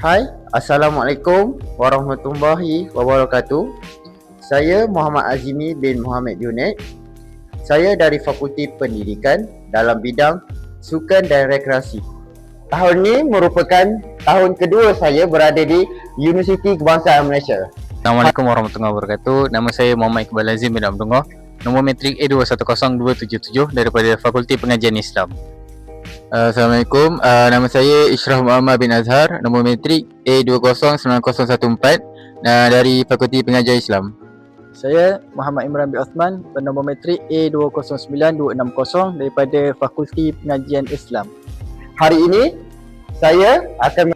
Hai, Assalamualaikum warahmatullahi wabarakatuh. Saya Muhammad Azimi bin Muhammad Junaid. Saya dari Fakulti Pendidikan dalam bidang Sukan dan Rekreasi. Tahun ini merupakan tahun kedua saya berada di Universiti Kebangsaan Malaysia. Assalamualaikum warahmatullahi wabarakatuh. Nama saya Muhammad Iqbal Azim bin Abdullah. Nombor matrik A210277 daripada Fakulti Pengajian Islam. Assalamualaikum. Nama saya Ishraf Muhammad bin Azhar. Nombor matrik A209014 dari Fakulti Pengajian Islam. Saya Muhammad Imran bin Osman, bernombor matrik A209260 daripada Fakulti Pengajian Islam. Hari ini saya akan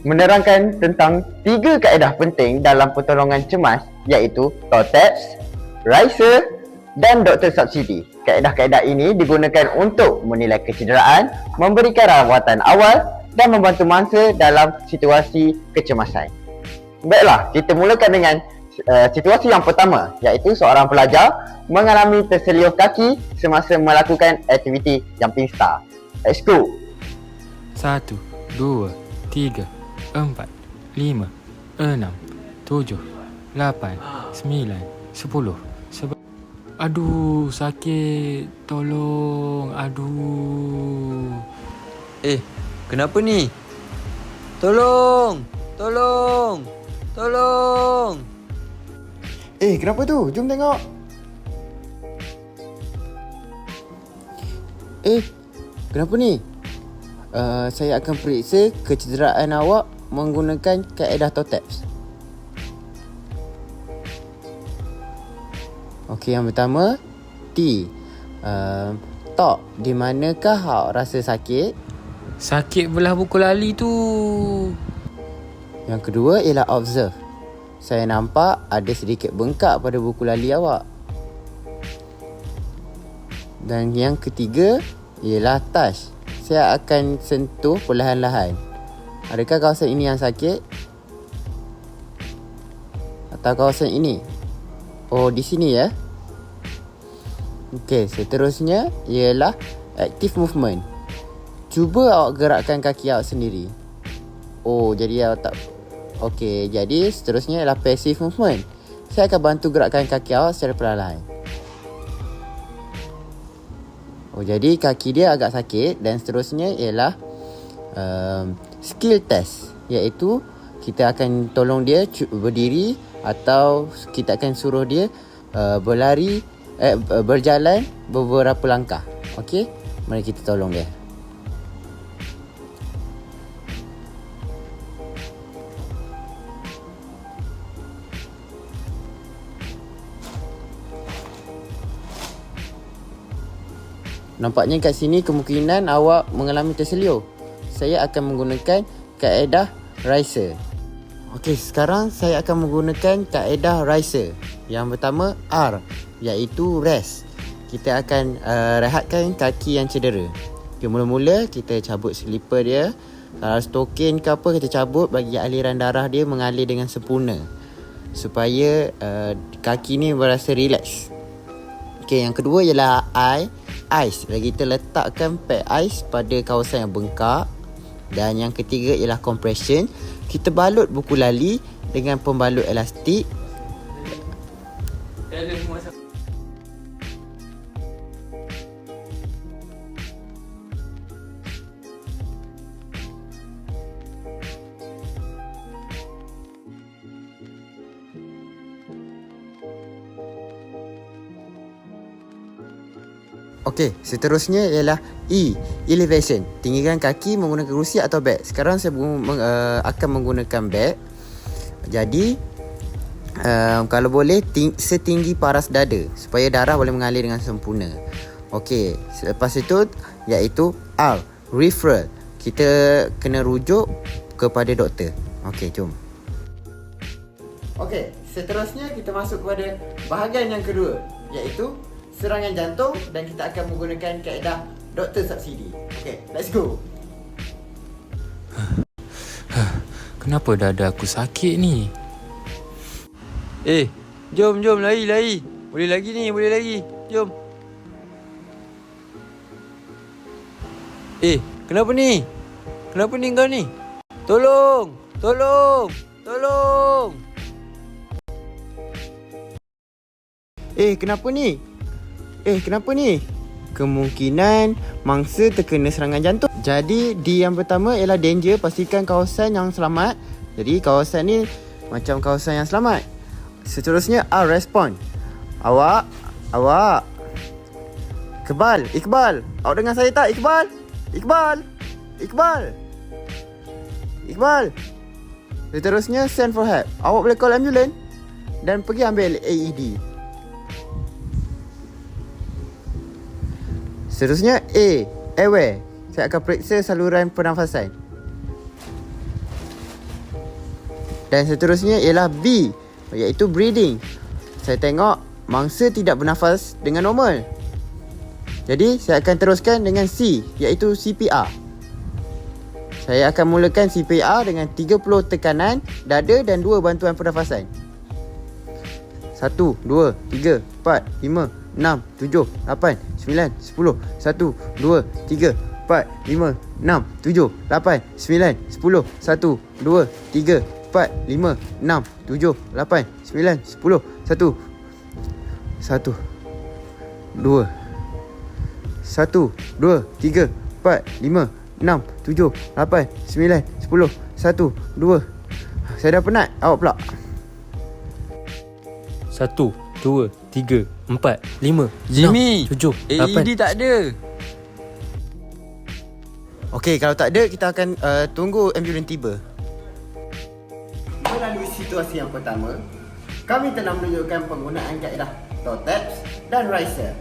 menerangkan tentang 3 kaedah penting dalam pertolongan cemas, iaitu TOTEPS, RISER dan doktor subsidi. Kaedah-kaedah ini digunakan untuk menilai kecederaan, memberikan rawatan awal dan membantu mangsa dalam situasi kecemasan. Baiklah, kita mulakan dengan situasi yang pertama, iaitu seorang pelajar mengalami terselioh kaki semasa melakukan aktiviti jumping star. Let's go! 1, 2, 3, 4, 5, 6, 7, 8, 9, 10. Aduh, sakit. Tolong. Aduh. Kenapa ni? Tolong! Tolong! Tolong! Kenapa tu? Jom tengok. Kenapa ni? Saya akan periksa kecederaan awak menggunakan kaedah TOTEPS. Okey, yang pertama, T. Tok, di manakah awak rasa sakit? Sakit belah buku lali tu. Yang kedua ialah observe. Saya nampak ada sedikit bengkak pada buku lali awak. Dan yang ketiga ialah touch. Saya akan sentuh perlahan-lahan. Adakah kawasan ini yang sakit? Atau kawasan ini? Oh, di sini ya. Okey, seterusnya ialah active movement. Cuba awak gerakkan kaki awak sendiri. Oh, jadi awak tak. Okey, jadi seterusnya ialah passive movement. Saya akan bantu gerakkan kaki awak secara perlahan. Oh, jadi kaki dia agak sakit. Dan seterusnya ialah skill test, iaitu kita akan tolong dia berdiri atau kita akan suruh dia berjalan beberapa langkah. Okey, mari kita tolong dia. Nampaknya kat sini kemungkinan awak mengalami terselioh. Saya akan menggunakan kaedah RISER. Okey, sekarang saya akan menggunakan kaedah RISER. Yang pertama R, iaitu rest. Kita akan rehatkan kaki yang cedera. Okay, mula-mula kita cabut slipper dia. Kalau stokin ke apa, kita cabut bagi aliran darah dia mengalir dengan sempurna, supaya kaki ni berasa relax. Okey, yang kedua ialah ice. Kita letakkan pad ice pada kawasan yang bengkak. Dan yang ketiga ialah compression. Kita balut buku lali dengan pembalut elastik. Okey, seterusnya ialah E, elevation. Tinggikan kaki menggunakan kerusi atau beg. Sekarang saya akan menggunakan beg. Jadi kalau boleh setinggi paras dada, supaya darah boleh mengalir dengan sempurna. Okey, selepas itu iaitu R, referral. Kita kena rujuk kepada doktor. Okey, jom. Okey, seterusnya kita masuk kepada bahagian yang kedua, iaitu serangan jantung, dan kita akan menggunakan kaedah doktor subsidi. Okay, let's go. Kenapa dada aku sakit ni? Jom, lari. Boleh lagi. Jom. Kenapa ni? Kenapa ni kau ni? Tolong! Tolong! Tolong! Kenapa ni? Kenapa ni? Kemungkinan mangsa terkena serangan jantung. Jadi di yang pertama ialah danger, pastikan kawasan yang selamat. Jadi kawasan ni macam kawasan yang selamat. Seterusnya respon. Awak Iqbal, awak dengar saya tak? Iqbal. Seterusnya send for help. Awak boleh call ambulans dan pergi ambil AED. Seterusnya airway. Saya akan periksa saluran pernafasan. Dan seterusnya ialah B, iaitu breathing. Saya tengok mangsa tidak bernafas dengan normal. Jadi saya akan teruskan dengan C, iaitu CPR. Saya akan mulakan CPR dengan 30 tekanan dada dan 2 bantuan pernafasan. 1, 2, 3, 4, 5, 6, 7, 8, 9, 10. 1, 2, 3, 4, 5, 6, 7, 8, 9, 10. 1, 2, 3, 4, 5, 6, 7, 8, 9, 10. 1, 2, 3, 4, 5, 6, 7, 8, 9, 10. 1, 2. Saya dah penat, awak pula. 1, 2, 3, 4, 5, Jimmy! 6, 7, 8. AED tak ada. Okey, kalau tak ada, kita akan tunggu ambulans tiba. Melalui situasi yang pertama, kami telah menunjukkan penggunaan kaedah TOTEPS dan RISER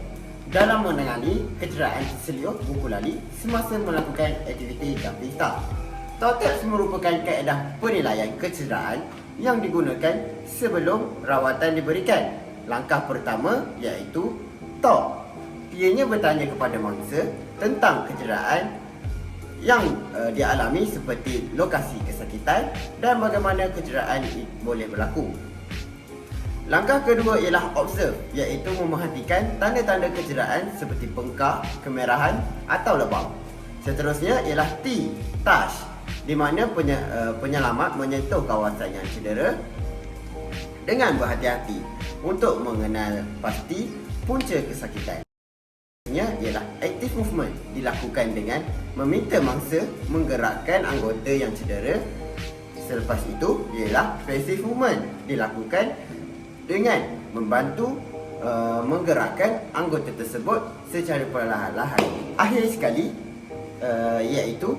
dalam menangani kecederaan terseluruh buku lali semasa melakukan aktiviti jumping start. TOTEPS merupakan kaedah penilaian kecederaan yang digunakan sebelum rawatan diberikan. Langkah pertama iaitu TOP. Ianya bertanya kepada mangsa tentang kecederaan yang dialami seperti lokasi kesakitan dan bagaimana kecederaan boleh berlaku. Langkah kedua ialah observe, iaitu memerhatikan tanda-tanda kecederaan seperti bengkak, kemerahan atau lebam. Seterusnya ialah T, touch, di mana penyelamat menyentuh kawasan yang cedera dengan berhati-hati untuk mengenal pasti punca kesakitan. Seterusnya ialah active movement, dilakukan dengan meminta mangsa menggerakkan anggota yang cedera. Selepas itu ialah passive movement, dilakukan dengan membantu menggerakkan anggota tersebut secara perlahan-lahan. Akhir sekali iaitu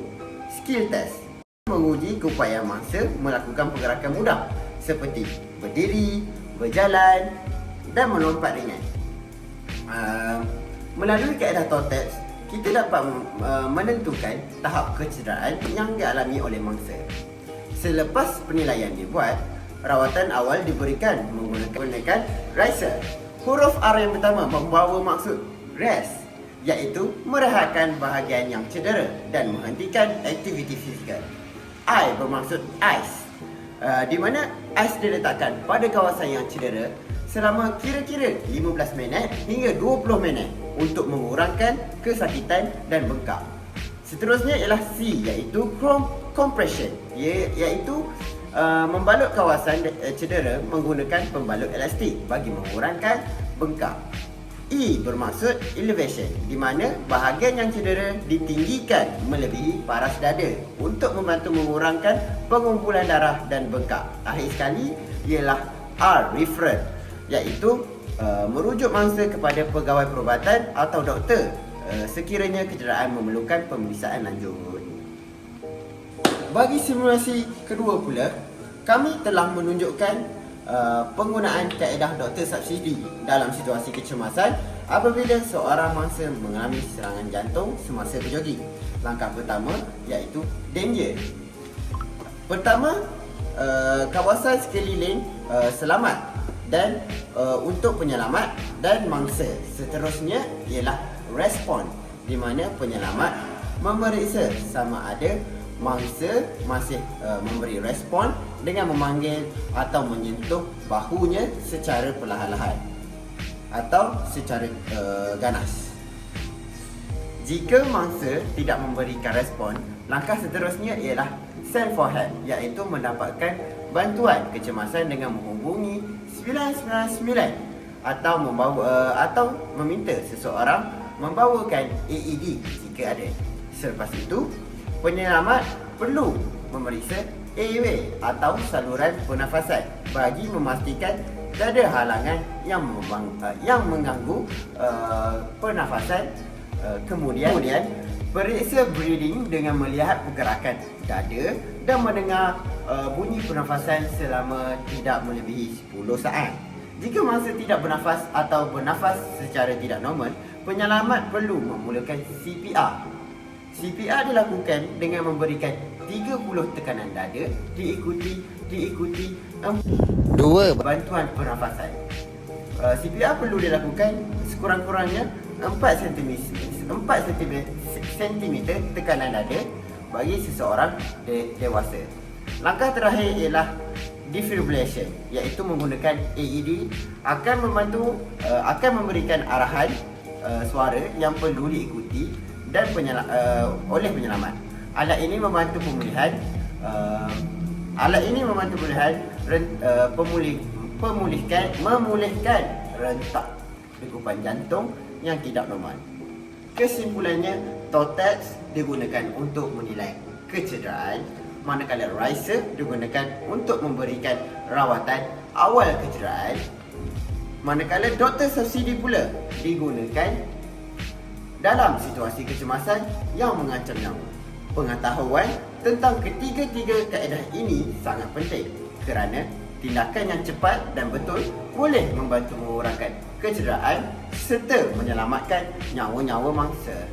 skill test, menguji keupayaan mangsa melakukan pergerakan mudah seperti berdiri, berjalan dan melompat ringan. Melalui kaedah TOTEPS, kita dapat menentukan tahap kecederaan yang dialami oleh mangsa. Selepas penilaian dibuat, rawatan awal diberikan menggunakan RISER. Huruf R yang pertama membawa maksud rest, iaitu merehatkan bahagian yang cedera dan menghentikan aktiviti fizikal. I bermaksud ice, di mana ice diletakkan pada kawasan yang cedera selama kira-kira 15 minit hingga 20 minit untuk mengurangkan kesakitan dan bengkak. Seterusnya ialah C, iaitu compression, iaitu membalut kawasan cedera menggunakan pembalut elastik bagi mengurangkan bengkak. E bermaksud elevation, di mana bahagian yang cedera ditinggikan melebihi paras dada untuk membantu mengurangkan pengumpulan darah dan bengkak. Akhir sekali ialah R, referral, iaitu merujuk mangsa kepada pegawai perubatan atau doktor sekiranya kecederaan memerlukan pemeriksaan lanjut. Bagi simulasi kedua pula, kami telah menunjukkan penggunaan kaedah doktor subsidi dalam situasi kecemasan apabila seorang mangsa mengalami serangan jantung semasa berjoging. Langkah pertama iaitu danger. Pertama, kawasan sekeliling selamat dan untuk penyelamat dan mangsa. Seterusnya ialah respon, di mana penyelamat memeriksa sama ada mangsa masih memberi respon dengan memanggil atau menyentuh bahunya secara perlahan-lahan atau secara ganas. Jika mangsa tidak memberikan respon, langkah seterusnya ialah Send for help, iaitu mendapatkan bantuan kecemasan dengan menghubungi 999 atau meminta seseorang membawakan AED jika ada. Selepas itu, penyelamat perlu memeriksa airway atau saluran pernafasan bagi memastikan tak ada halangan yang mengganggu pernafasan. Kemudian periksa breathing dengan melihat pergerakan dada dan mendengar bunyi pernafasan selama tidak melebihi 10 saat. Jika masa tidak bernafas atau bernafas secara tidak normal, penyelamat perlu memulakan CPR. CPR dilakukan dengan memberikan 30 tekanan dada diikuti 2 bantuan pernafasan. CPR perlu dilakukan sekurang-kurangnya 4 cm tekanan dada bagi seseorang dewasa. Langkah terakhir ialah defibrillation, iaitu menggunakan AED akan memberikan arahan suara yang perlu diikuti dan oleh penyelamat. Alat ini membantu pemulihan memulihkan rentak degupan jantung yang tidak normal. Kesimpulannya, TOTEX digunakan untuk menilai kecederaan, manakala RICER digunakan untuk memberikan rawatan awal kecederaan, manakala doktor subsidi pula digunakan dalam situasi kecemasan yang mengancam nyawa. Pengetahuan tentang ketiga-tiga kaedah ini sangat penting kerana tindakan yang cepat dan betul boleh membantu mengurangkan kecederaan serta menyelamatkan nyawa-nyawa mangsa.